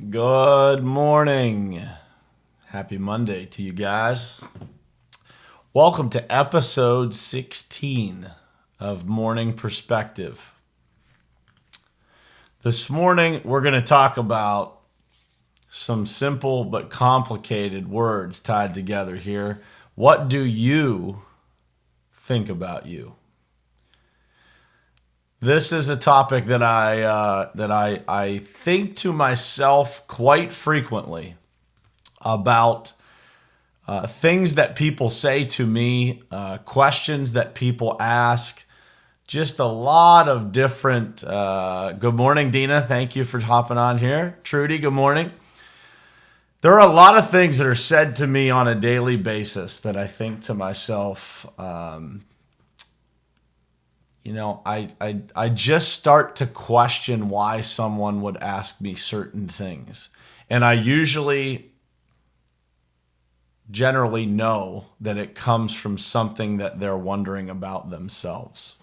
Good morning. Happy Monday to you guys. Welcome to episode 16 of Morning Perspective. This morning, we're going to talk about some simple but complicated words tied together here. What do you think about you? This is a topic that I think to myself quite frequently about things that people say to me, questions that people ask, just a lot of different. Good morning, Dina. Thank you for hopping on here. Trudy, good morning. There are a lot of things that are said to me on a daily basis that I think to myself, I just start to question why someone would ask me certain things. And I usually generally know that it comes from something that they're wondering about themselves.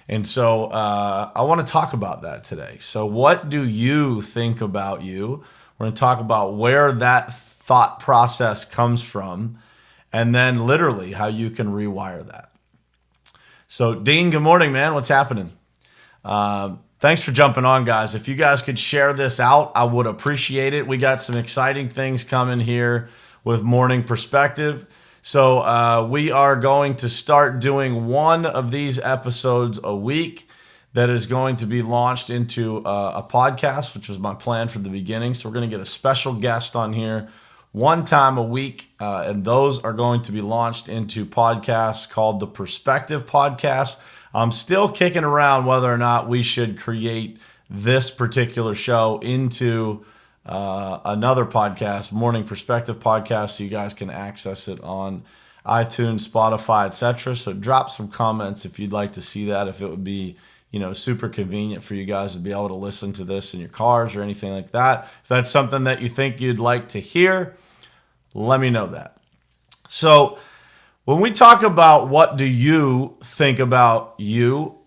And so I want to talk about that today. So, what do you think about you? We're going to talk about where that thought process comes from, and then literally how you can rewire that. So, Dean, good morning, man. What's happening? Thanks for jumping on, guys. If you guys could share this out, I would appreciate it. We got some exciting things coming here with Morning Perspective. So we are going to start doing one of these episodes a week that is going to be launched into a podcast, which was my plan from the beginning. So we're going to get a special guest on here one time a week, and those are going to be launched into podcasts called the Perspective Podcast. I'm still kicking around whether or not we should create this particular show into another podcast, Morning Perspective Podcast, so you guys can access it on iTunes, Spotify, etc. So drop some comments if you'd like to see that, if it would be super convenient for you guys to be able to listen to this in your cars or anything like that. If that's something that you think you'd like to hear, let me know that. So when we talk about what do you think about you,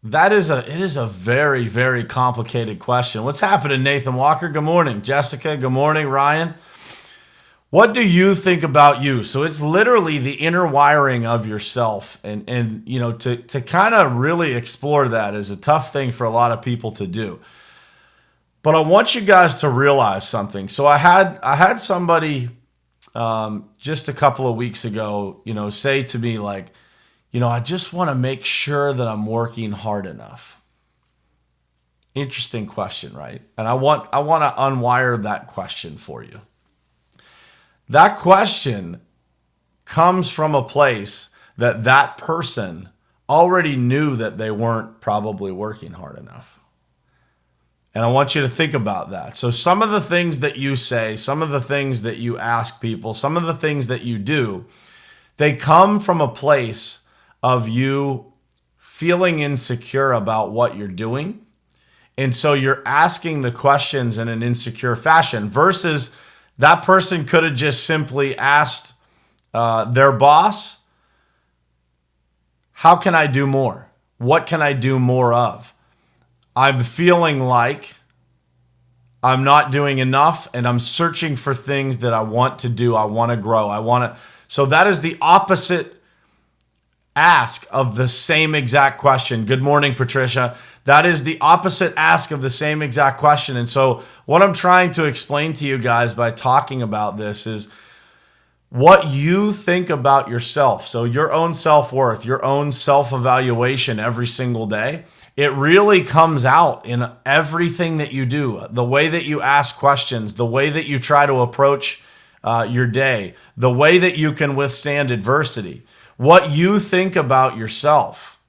it is a very, very complicated question. What's happening, Nathan Walker? Good morning. Jessica, good morning. Ryan, what do you think about you? So it's literally the inner wiring of yourself. And to kind of really explore that is a tough thing for a lot of people to do. But I want you guys to realize something. So I had somebody just a couple of weeks ago, say to me like, I just want to make sure that I'm working hard enough. Interesting question, right? And I want to unwire that question for you. That question comes from a place that person already knew that they weren't probably working hard enough. And I want you to think about that. So some of the things that you say, some of the things that you ask people, some of the things that you do, they come from a place of you feeling insecure about what you're doing. And so you're asking the questions in an insecure fashion versus that person could have just simply asked their boss, how can I do more? What can I do more of? I'm feeling like I'm not doing enough and I'm searching for things that I want to do. I want to grow. So that is the opposite ask of the same exact question. Good morning, Patricia. That is the opposite ask of the same exact question. And so what I'm trying to explain to you guys by talking about this is what you think about yourself. So your own self-worth, your own self-evaluation every single day, it really comes out in everything that you do. The way that you ask questions, the way that you try to approach your day, the way that you can withstand adversity. What you think about yourself,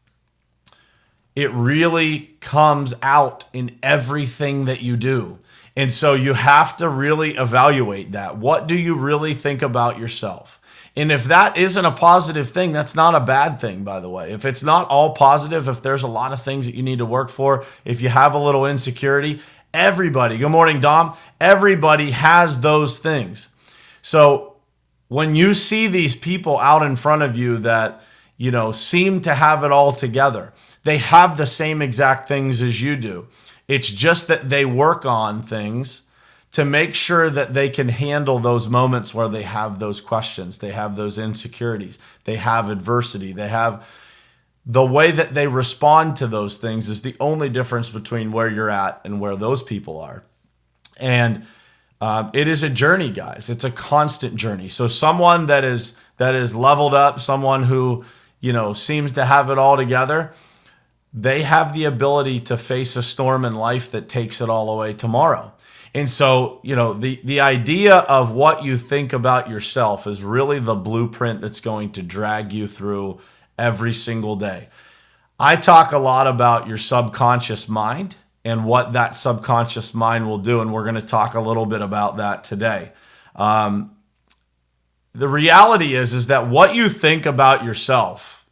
it really comes out in everything that you do. And so you have to really evaluate that. What do you really think about yourself? And if that isn't a positive thing, that's not a bad thing, by the way. If it's not all positive, if there's a lot of things that you need to work for, if you have a little insecurity, everybody, good morning, Dom, everybody has those things. So when you see these people out in front of you that, seem to have it all together, they have the same exact things as you do. It's just that they work on things to make sure that they can handle those moments where they have those questions, they have those insecurities, they have adversity, they have the way that they respond to those things is the only difference between where you're at and where those people are. And it is a journey, guys. It's a constant journey. So someone that is leveled up, someone who, seems to have it all together, they have the ability to face a storm in life that takes it all away tomorrow. And so, the idea of what you think about yourself is really the blueprint that's going to drag you through every single day. I talk a lot about your subconscious mind and what that subconscious mind will do, and we're going to talk a little bit about that today. The reality is that what you think about yourself,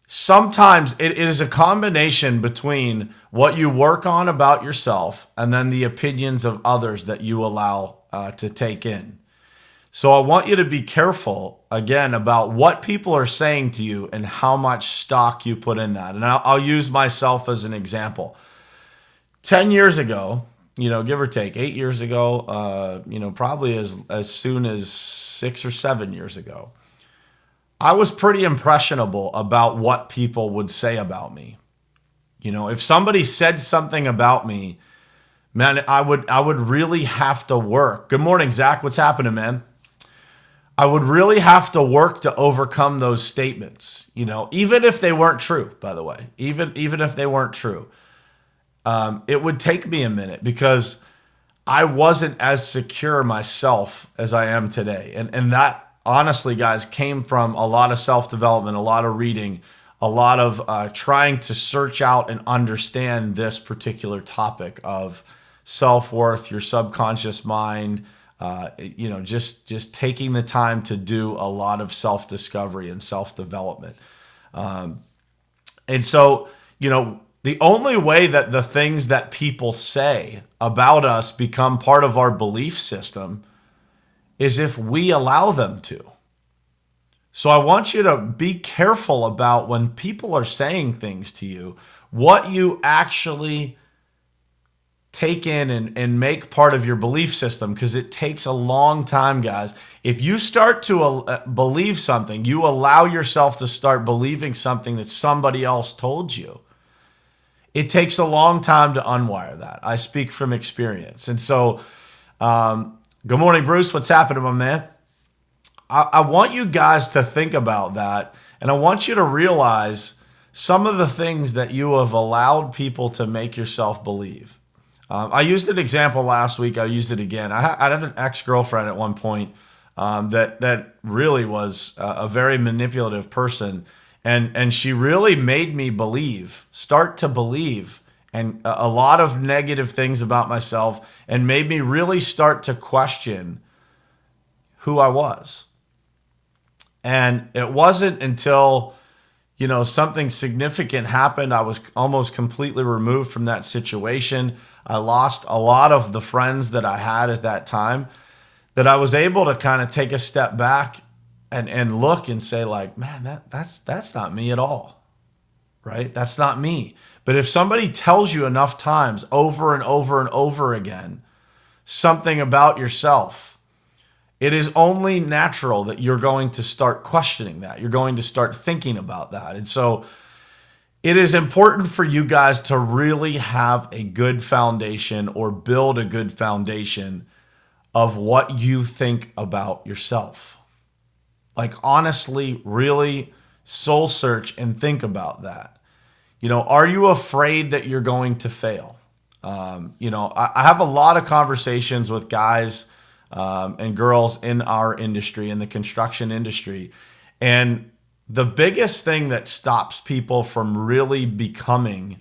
sometimes it is a combination between what you work on about yourself and then the opinions of others that you allow to take in. So I want you to be careful, again, about what people are saying to you and how much stock you put in that. And I'll use myself as an example. 10 years ago, give or take, 8 years ago, probably as soon as 6 or 7 years ago, I was pretty impressionable about what people would say about me. If somebody said something about me, man, I would really have to work. Good morning, Zach. What's happening, man? I would really have to work to overcome those statements, even if they weren't true, by the way, even if they weren't true. It would take me a minute because I wasn't as secure myself as I am today. And that, honestly, guys, came from a lot of self-development, a lot of reading, a lot of trying to search out and understand this particular topic of self-worth, your subconscious mind, just taking the time to do a lot of self-discovery and self-development. And so, the only way that the things that people say about us become part of our belief system is if we allow them to. So I want you to be careful about when people are saying things to you, what you actually take in and make part of your belief system, because it takes a long time, guys. If you start to believe something, you allow yourself to start believing something that somebody else told you. It takes a long time to unwire that. I speak from experience. And so, good morning, Bruce. What's happening, my man? I want you guys to think about that, and I want you to realize some of the things that you have allowed people to make yourself believe. I used an example last week. I used it again. I had an ex-girlfriend at one point that really was a very manipulative person, and she really made me start to believe, and a lot of negative things about myself, and made me really start to question who I was. And it wasn't until, something significant happened. I was almost completely removed from that situation. I lost a lot of the friends that I had at that time, that I was able to kind of take a step back and look and say, like, man, that's not me at all, right? That's not me. But if somebody tells you enough times over and over and over again something about yourself, it is only natural that you're going to start questioning that. You're going to start thinking about that. And so it is important for you guys to really have a good foundation, or build a good foundation of what you think about yourself. Like, honestly, really soul search and think about that. Are you afraid that you're going to fail? I have a lot of conversations with guys and girls in our industry, in the construction industry. And the biggest thing that stops people from really becoming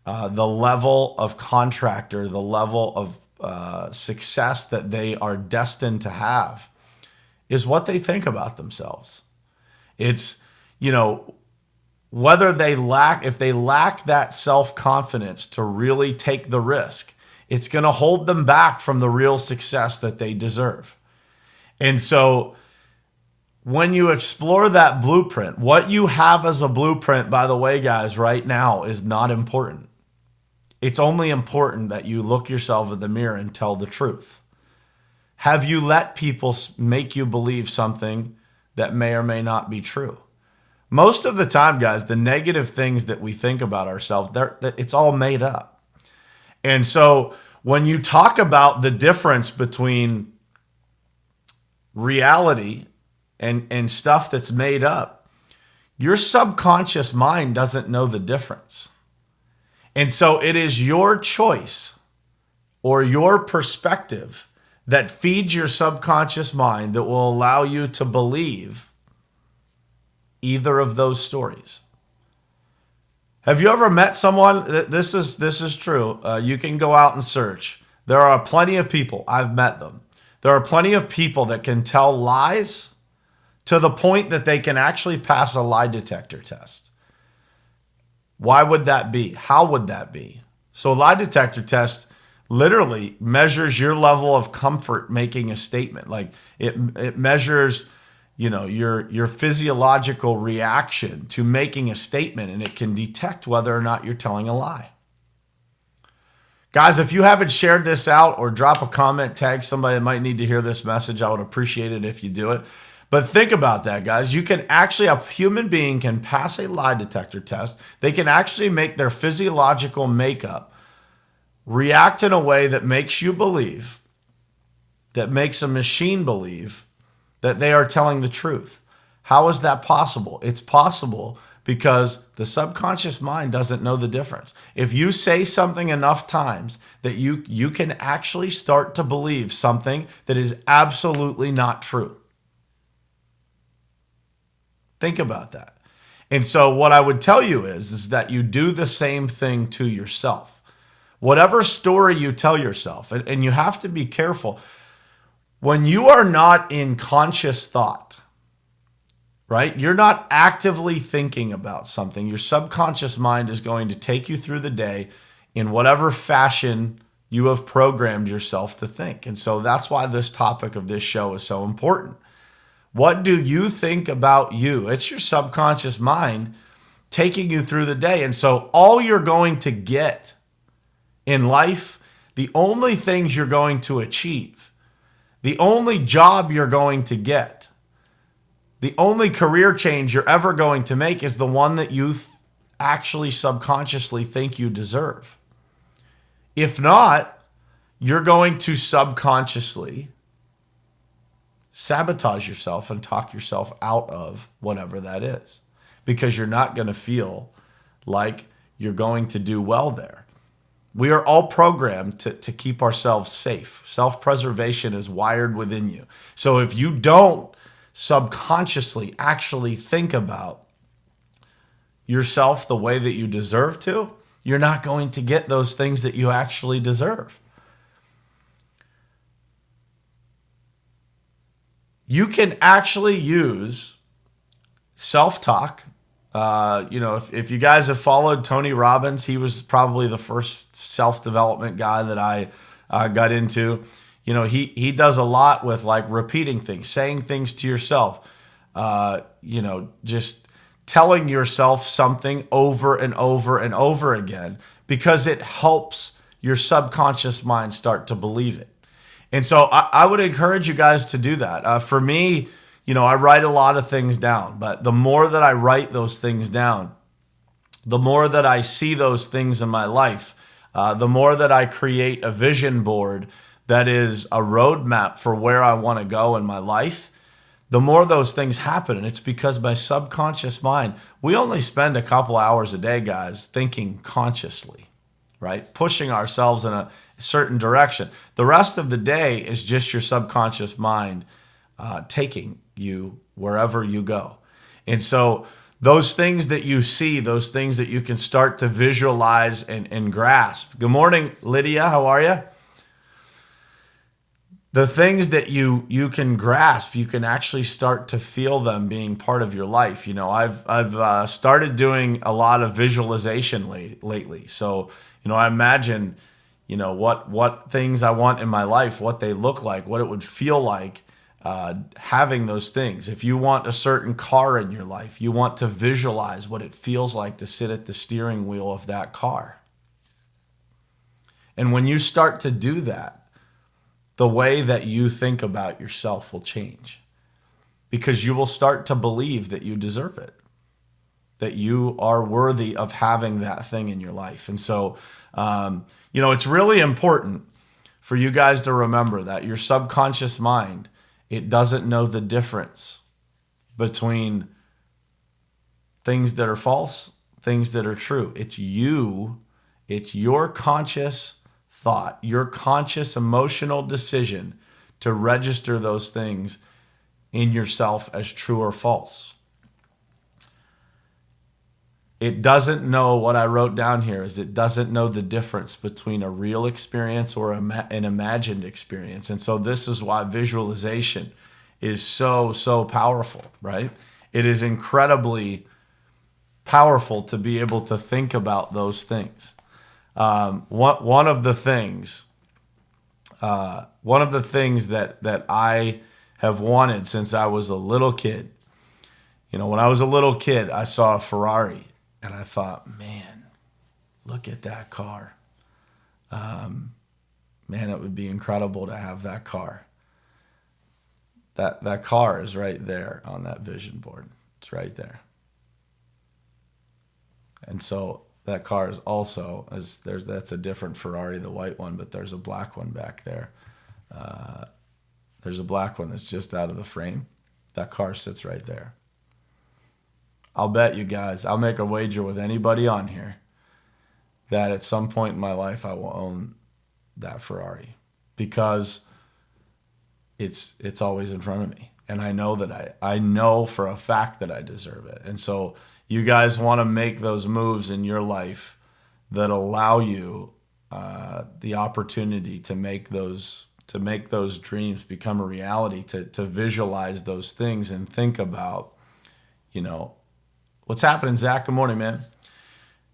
the level of contractor, the level of success that they are destined to have, is what they think about themselves. It's, whether if they lack that self-confidence to really take the risk, it's going to hold them back from the real success that they deserve. And so when you explore that blueprint, what you have as a blueprint, by the way, guys, right now is not important. It's only important that you look yourself in the mirror and tell the truth. Have you let people make you believe something that may or may not be true? Most of the time, guys, the negative things that we think about ourselves, it's all made up. And so when you talk about the difference between reality and stuff that's made up, your subconscious mind doesn't know the difference. And so it is your choice or your perspective that feeds your subconscious mind that will allow you to believe either of those stories. Have you ever met someone? This is true. You can go out and search. There are plenty of people. I've met them. There are plenty of people that can tell lies to the point that they can actually pass a lie detector test. Why would that be? How would that be? So a lie detector test literally measures your level of comfort making a statement. Like it measures, your physiological reaction to making a statement, and it can detect whether or not you're telling a lie. Guys, if you haven't shared this out or drop a comment, tag somebody that might need to hear this message, I would appreciate it if you do it. But think about that, guys. A human being can pass a lie detector test. They can actually make their physiological makeup react in a way that makes you believe, that makes a machine believe that they are telling the truth. How is that possible? It's possible because the subconscious mind doesn't know the difference. If you say something enough times that you can actually start to believe something that is absolutely not true. Think about that. And so what I would tell you is that you do the same thing to yourself. Whatever story you tell yourself, and you have to be careful. When you are not in conscious thought, right? You're not actively thinking about something. Your subconscious mind is going to take you through the day in whatever fashion you have programmed yourself to think. And so that's why this topic of this show is so important. What do you think about you? It's your subconscious mind taking you through the day. And so all you're going to get in life, the only things you're going to achieve, the only job you're going to get, the only career change you're ever going to make is the one that you actually subconsciously think you deserve. If not, you're going to subconsciously sabotage yourself and talk yourself out of whatever that is, because you're not going to feel like you're going to do well there. We are all programmed to keep ourselves safe. Self-preservation is wired within you. So if you don't subconsciously actually think about yourself the way that you deserve to, you're not going to get those things that you actually deserve. You can actually use self-talk. If you guys have followed Tony Robbins, he was probably the first self-development guy that I got into. He does a lot with like repeating things, saying things to yourself, just telling yourself something over and over and over again, because it helps your subconscious mind start to believe it. And so I would encourage you guys to do that. For me, I write a lot of things down, but the more that I write those things down, the more that I see those things in my life, the more that I create a vision board that is a roadmap for where I want to go in my life, the more those things happen. And it's because my subconscious mind, we only spend a couple hours a day, guys, thinking consciously, right? Pushing ourselves in a certain direction. The rest of the day is just your subconscious mind taking you wherever you go. And so those things that you see, those things that you can start to visualize and grasp. Good morning, Lydia. How are you? The things that you can grasp, you can actually start to feel them being part of your life. I've started doing a lot of visualization lately. So, I imagine, what things I want in my life, what they look like, what it would feel like having those things. If you want a certain car in your life, you want to visualize what it feels like to sit at the steering wheel of that car. And when you start to do that, the way that you think about yourself will change, because you will start to believe that you deserve it, that you are worthy of having that thing in your life. And so, it's really important for you guys to remember that your subconscious mind, it doesn't know the difference between things that are false, things that are true. It's your conscious thought, your conscious emotional decision to register those things in yourself as true or false. It doesn't know, what I wrote down here is it doesn't know the difference between a real experience or an imagined experience. And so this is why visualization is so, so powerful, right? It is incredibly powerful to be able to think about those things. One of the things that I have wanted since I was a little kid, when I was a little kid, I saw a Ferrari and I thought, man, look at that car. Man, it would be incredible to have that car. That car is right there on that vision board. It's right there. And so that car is also, that's a different Ferrari, the white one, but there's a black one back there. There's a black one that's just out of the frame. That car sits right there. I'll bet you guys, I'll make a wager with anybody on here that at some point in my life I will own that Ferrari, because it's always in front of me. And I know that I know for a fact that I deserve it. And so you guys want to make those moves in your life that allow you the opportunity to make those dreams become a reality, to visualize those things and think about, what's happening, Zach? Good morning, man.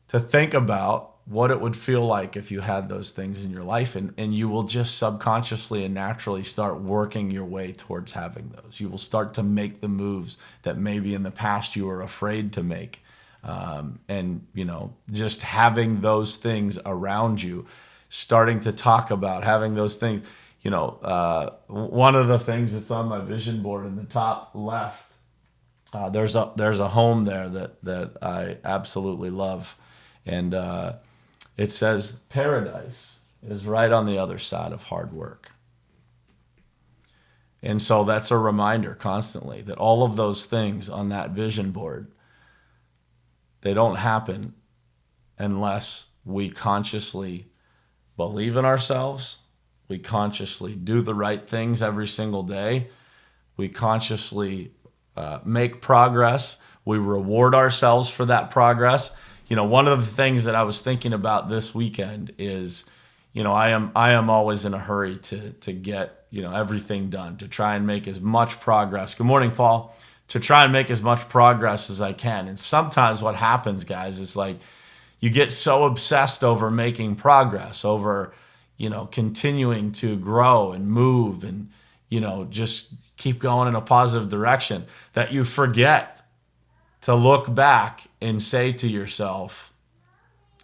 To think about what it would feel like if you had those things in your life, and you will just subconsciously and naturally start working your way towards having those. You will start to make the moves that maybe in the past you were afraid to make. And just having those things around you, starting to talk about having those things, one of the things that's on my vision board in the top left, there's a home there that I absolutely love. And it says paradise is right on the other side of hard work. And so that's a reminder constantly that all of those things on that vision board, they don't happen unless we consciously believe in ourselves. We consciously do the right things every single day. We consciously make progress. We reward ourselves for that progress. One of the things that I was thinking about this weekend is, I am always in a hurry to get, everything done, to try and make as much progress. Good morning, Paul. To try and make as much progress as I can. And sometimes what happens, guys, is like you get so obsessed over making progress, over, continuing to grow and move and, just keep going in a positive direction, that you forget to look back and say to yourself,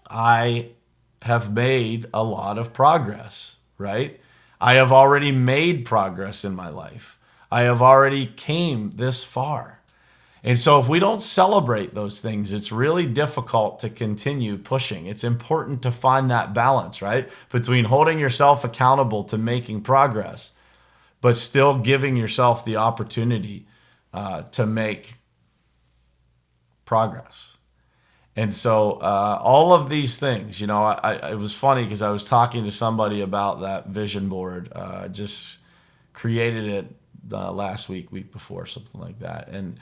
I have made a lot of progress, right? I have already made progress in my life. I have already came this far. And so if we don't celebrate those things, it's really difficult to continue pushing. It's important to find that balance, right? Between holding yourself accountable to making progress, but still giving yourself the opportunity to make progress. And so all of these things, it was funny because I was talking to somebody about that vision board, just created it last week before, something like that. And,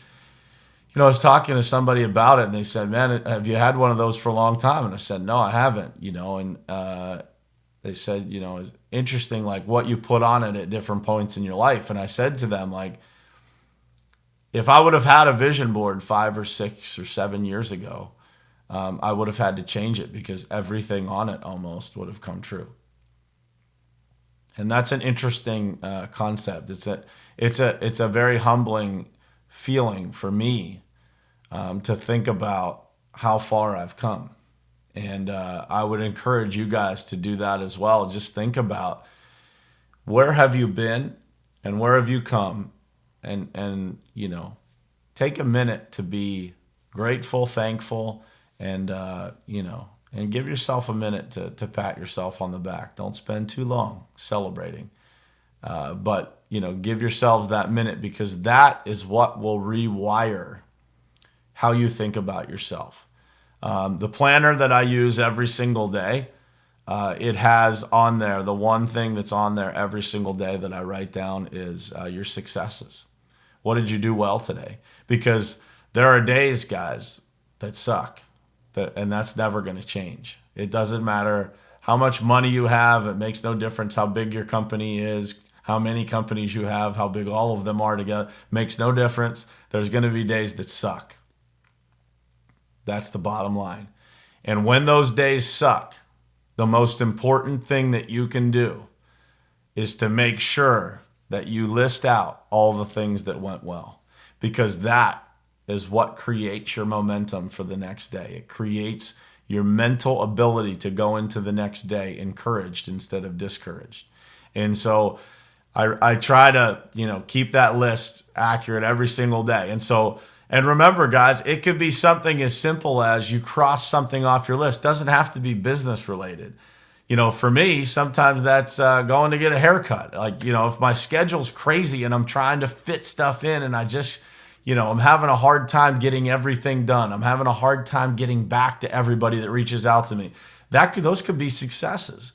I was talking to somebody about it and they said, man, have you had one of those for a long time? And I said, no, I haven't, and they said, it's interesting, like what you put on it at different points in your life. And I said to them, like, if I would have had a vision board 5 or 6 or 7 years ago, I would have had to change it because everything on it almost would have come true. And that's an interesting concept. It's a very humbling feeling for me to think about how far I've come And I would encourage you guys to do that as well. Just think about, where have you been and where have you come? And take a minute to be grateful, thankful, and and give yourself a minute to pat yourself on the back. Don't spend too long celebrating. But give yourselves that minute, because that is what will rewire how you think about yourself. The planner that I use every single day, it has on there, the one thing that's on there every single day that I write down is your successes. What did you do well today? Because there are days, guys, that suck, and that's never going to change. It doesn't matter how much money you have. It makes no difference how big your company is, how many companies you have, how big all of them are together. Makes no difference. There's going to be days that suck. That's the bottom line. And when those days suck, the most important thing that you can do is to make sure that you list out all the things that went well, because that is what creates your momentum for the next day. It creates your mental ability to go into the next day encouraged instead of discouraged. And so I try to, keep that list accurate every single day. And remember, guys, it could be something as simple as you cross something off your list. It doesn't have to be business related. For me, sometimes that's going to get a haircut. Like, if my schedule's crazy and I'm trying to fit stuff in and I just, I'm having a hard time getting everything done. I'm having a hard time getting back to everybody that reaches out to me. Those could be successes.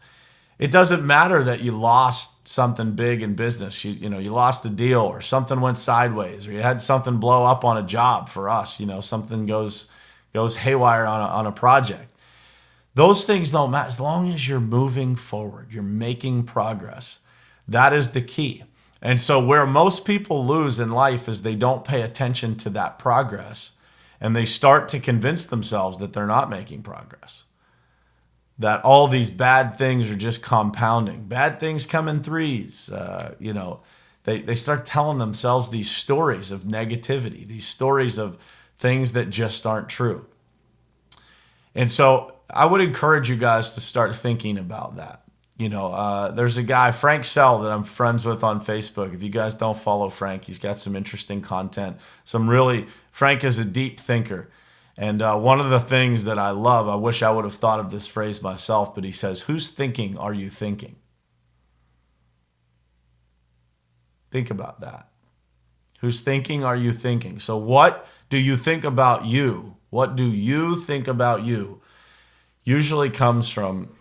It doesn't matter that you lost something big in business. You lost a deal, or something went sideways, or you had something blow up on a job. For us, something goes haywire on a project. Those things don't matter as long as you're moving forward, you're making progress. That is the key. And so where most people lose in life is they don't pay attention to that progress, and they start to convince themselves that they're not making progress, that all these bad things are just compounding. Bad things come in threes. They start telling themselves these stories of negativity, these stories of things that just aren't true. And so I would encourage you guys to start thinking about that. There's a guy, Frank Sell, that I'm friends with on Facebook. If you guys don't follow Frank, he's got some interesting content. Frank is a deep thinker. And one of the things that I love, I wish I would have thought of this phrase myself, but he says, "Whose thinking are you thinking?" Think about that. Whose thinking are you thinking? So what do you think about you? What do you think about you? Usually comes from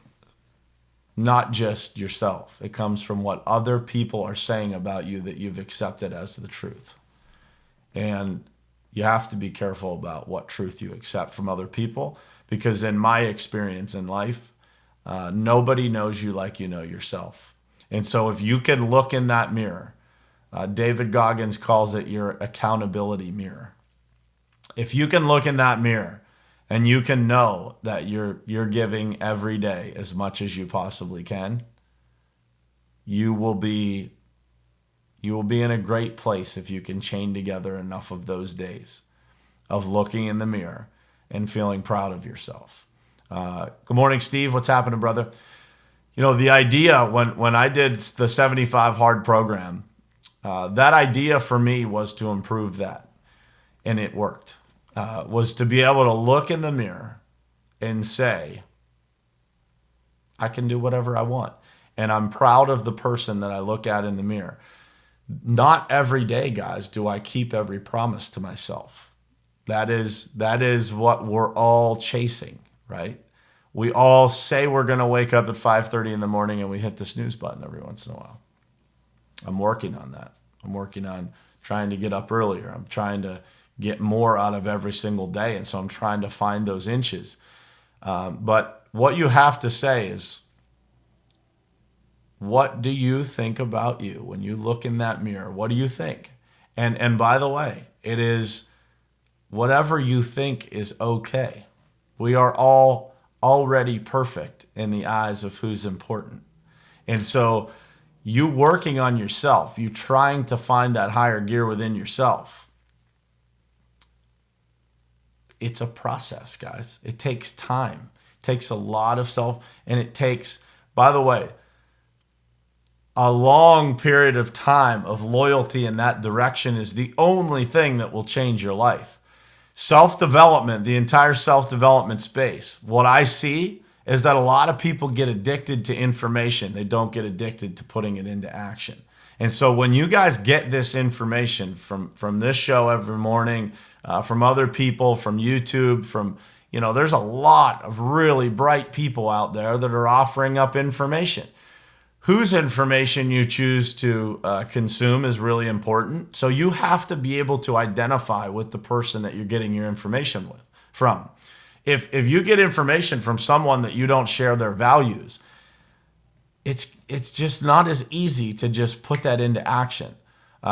not just yourself. It comes from what other people are saying about you that you've accepted as the truth. And you have to be careful about what truth you accept from other people, because in my experience in life, nobody knows you like you know yourself. And so if you can look in that mirror, David Goggins calls it your accountability mirror. If you can look in that mirror and you can know that you're giving every day as much as you possibly can, you will be in a great place if you can chain together enough of those days of looking in the mirror and feeling proud of yourself. Good morning, Steve. What's happening, brother? The idea when I did the 75 Hard program, that idea for me was to improve that, and it worked. Was to be able to look in the mirror and say, I can do whatever I want. And I'm proud of the person that I look at in the mirror. Not every day, guys, do I keep every promise to myself. That is what we're all chasing, right? We all say we're going to wake up at 5:30 in the morning and we hit the snooze button every once in a while. I'm working on that. I'm working on trying to get up earlier. I'm trying to get more out of every single day. And so I'm trying to find those inches. But what you have to say is, what do you think about you when you look in that mirror? What do you think? And by the way, it is whatever you think is okay. We are all already perfect in the eyes of who's important. And so you working on yourself, you trying to find that higher gear within yourself, it's a process, guys. It takes time. takes a lot of self, and it takes, by the way, a long period of time of loyalty in that direction is the only thing that will change your life. Self-development, the entire self-development space, what I see is that a lot of people get addicted to information. They don't get addicted to putting it into action. And so when you guys get this information from this show every morning, from other people, from YouTube, there's a lot of really bright people out there that are offering up information. Whose information you choose to consume is really important. So you have to be able to identify with the person that you're getting your information from. If you get information from someone that you don't share their values, it's just not as easy to just put that into action.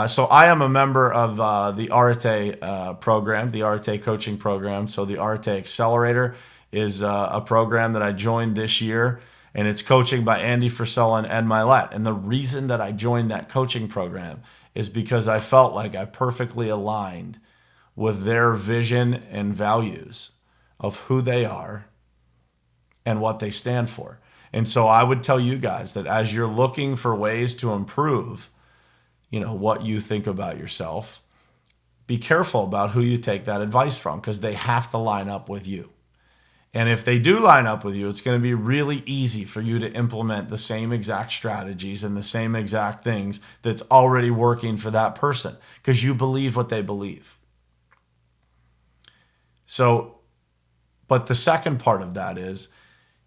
So I am a member of the Arete program, the Arete coaching program. So the Arete Accelerator is a program that I joined this year, and it's coaching by Andy Frisella and Ed Milet. And the reason that I joined that coaching program is because I felt like I perfectly aligned with their vision and values of who they are and what they stand for. And so I would tell you guys that as you're looking for ways to improve, what you think about yourself, be careful about who you take that advice from, because they have to line up with you. And if they do line up with you, it's going to be really easy for you to implement the same exact strategies and the same exact things that's already working for that person, because you believe what they believe. So, but the second part of that is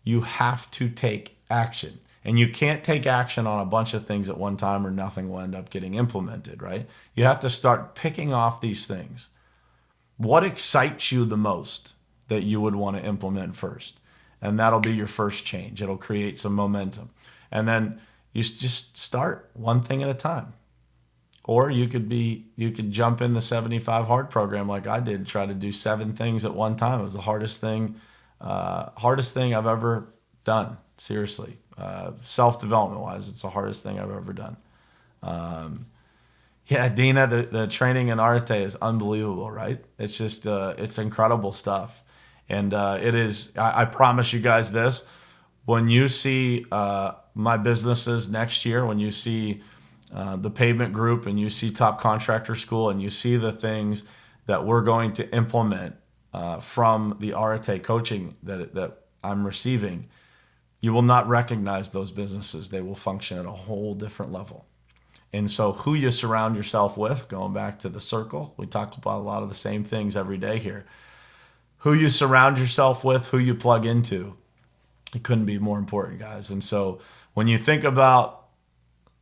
you have to take action. And you can't take action on a bunch of things at one time, or nothing will end up getting implemented, right? You have to start picking off these things. What excites you the most that you would want to implement first? And that'll be your first change. It'll create some momentum. And then you just start one thing at a time. Or you could jump in the 75 hard program like I did, try to do 7 things at one time. It was the hardest thing I've ever done, seriously. Self-development wise, it's the hardest thing I've ever done. Dina, the training in Arete is unbelievable, right? It's just, it's incredible stuff. And it is, I promise you guys this, when you see my businesses next year, when you see the Pavement Group and you see Top Contractor School and you see the things that we're going to implement from the Arete coaching that I'm receiving, you will not recognize those businesses. They will function at a whole different level. And so who you surround yourself with, going back to the circle, we talk about a lot of the same things every day here. Who you surround yourself with, who you plug into, it couldn't be more important, guys. And so when you think about,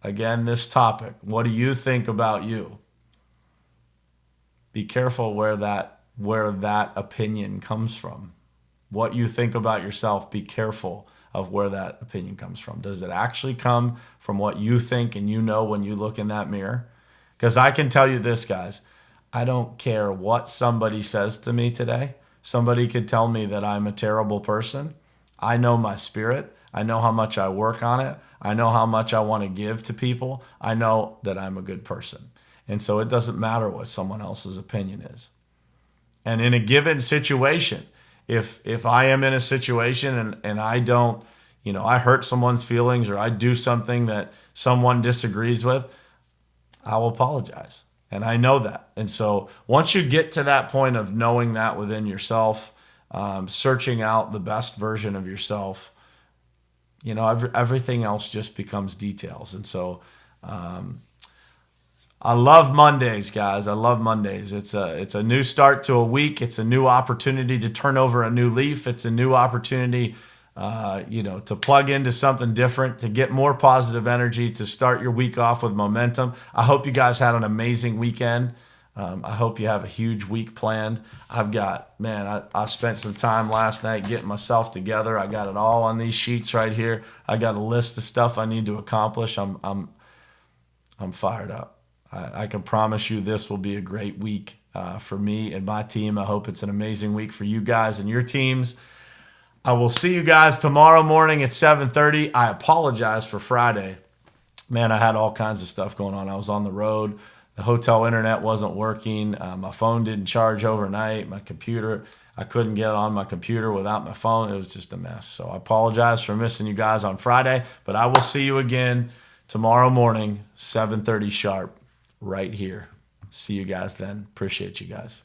again, this topic, what do you think about you? Be careful where that opinion comes from. What you think about yourself, be careful of where that opinion comes from. Does it actually come from what you think and when you look in that mirror? Because I can tell you this, guys, I don't care what somebody says to me today. Somebody could tell me that I'm a terrible person. I know my spirit. I know how much I work on it. I know how much I want to give to people. I know that I'm a good person. And so it doesn't matter what someone else's opinion is. And in a given situation, if I am in a situation and I don't, I hurt someone's feelings or I do something that someone disagrees with, I will apologize. And I know that. And so once you get to that point of knowing that within yourself, searching out the best version of yourself, everything else just becomes details. And so I love Mondays, guys. I love Mondays. It's a new start to a week. It's a new opportunity to turn over a new leaf. It's a new opportunity, to plug into something different, to get more positive energy, to start your week off with momentum. I hope you guys had an amazing weekend. I hope you have a huge week planned. I spent some time last night getting myself together. I got it all on these sheets right here. I got a list of stuff I need to accomplish. I'm fired up. I can promise you this will be a great week for me and my team. I hope it's an amazing week for you guys and your teams. I will see you guys tomorrow morning at 7:30. I apologize for Friday. Man, I had all kinds of stuff going on. I was on the road. The hotel internet wasn't working. My phone didn't charge overnight. My computer. I couldn't get on my computer without my phone. It was just a mess. So I apologize for missing you guys on Friday, but I will see you again tomorrow morning, 7:30 sharp, right here. See you guys then. Appreciate you guys.